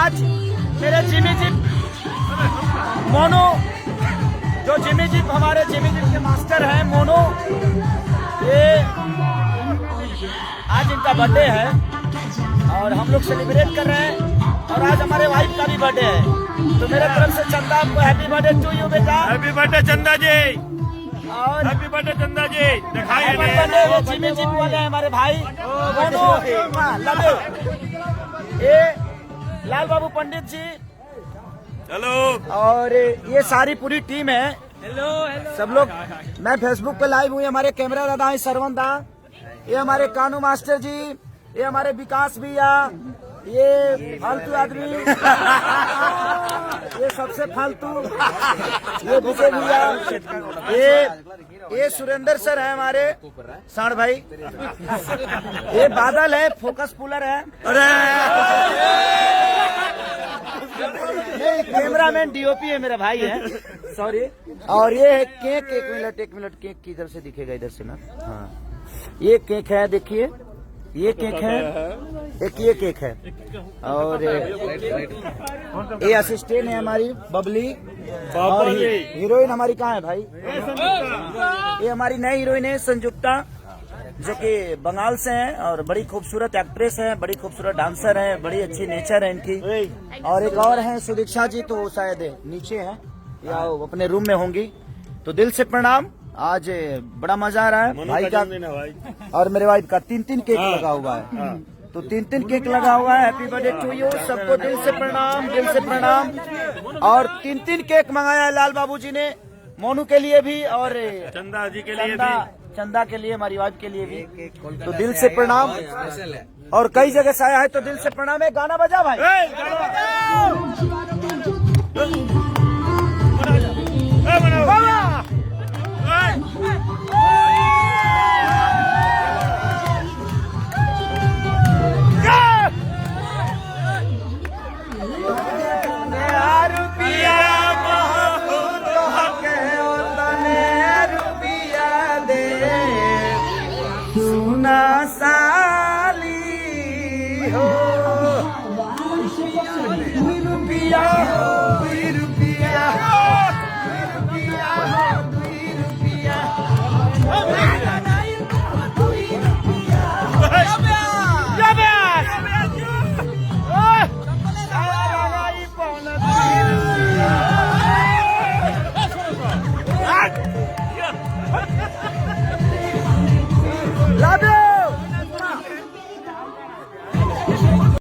आज मेरे Jimmy zip Monu, जो जिमी जिप हमारे जिमी जिप के मास्टर हैं मोनू, ये आज इनका बर्थडे है और हम लोग सेलिब्रेट कर रहे हैं और आज हमारे वाइफ का भी बर्थडे है। तो मेरे तरफ से चंदा आपको हैप्पी बर्थडे टू यू बेटा। हैप्पी बर्थडे चंदा जी, और हैप्पी बर्थडे चंदा जी। दिखाइए जिमी जिप वाले हमारे भाई मोनू, लव यू। ये लाल बाबू पंडित जी, हेलो। और ये सारी पूरी टीम है। हेलो सब लोग। मैं फेसबुक पे लाइव हुई, हमारे कैमरा दादा है सरवन दा, ये हमारे कानू मास्टर जी, ये हमारे विकास भैया, ये फालतू आदमी ये सबसे फालतू, ये विजय भैया, ये सुरेंद्र सर है हमारे साण भाई, ये बादल है फोकस पुलर है, अरे ये कैमरामैन डीओपी है मेरा भाई है, सॉरी। और ये है केक, एक मिनट केक किधर से दिखेगा, इधर से ना, हाँ ये केक है, देखिए ये केक है, एक ये केक है, और ये असिस्टेंट है हमारी बबली, और हीरोइन हमारी कहाँ है भाई, ये हमारी नई हीरोइन है संजुक्ता, जो कि बंगाल से हैं और बड़ी खूबसूरत एक्ट्रेस है, बड़ी खूबसूरत डांसर है, बड़ी अच्छी नेचर है इनकी। और एक और है सुदीक्षा जी, तो शायद नीचे है या अपने रूम में होंगी। तो दिल से प्रणाम, आज बड़ा मजा आ रहा है भाई का और मेरे वाइफ का। 3 केक लगा हुआ है, तो 3 केक लगा हुआ है। हैप्पी बर्थडे टू यू, सबको दिल से प्रणाम, दिल से प्रणाम। और 3 केक मंगाया है लाल बाबू जी ने, मोनू के लिए भी और चंदा जी के लिए भी, चंदा के लिए, हमारी वाइफ के लिए भी। तो दिल से प्रणाम, और कई जगह से आया है तो दिल से प्रणाम है। गाना बजा भाई, सुना साली हो रुपिया हो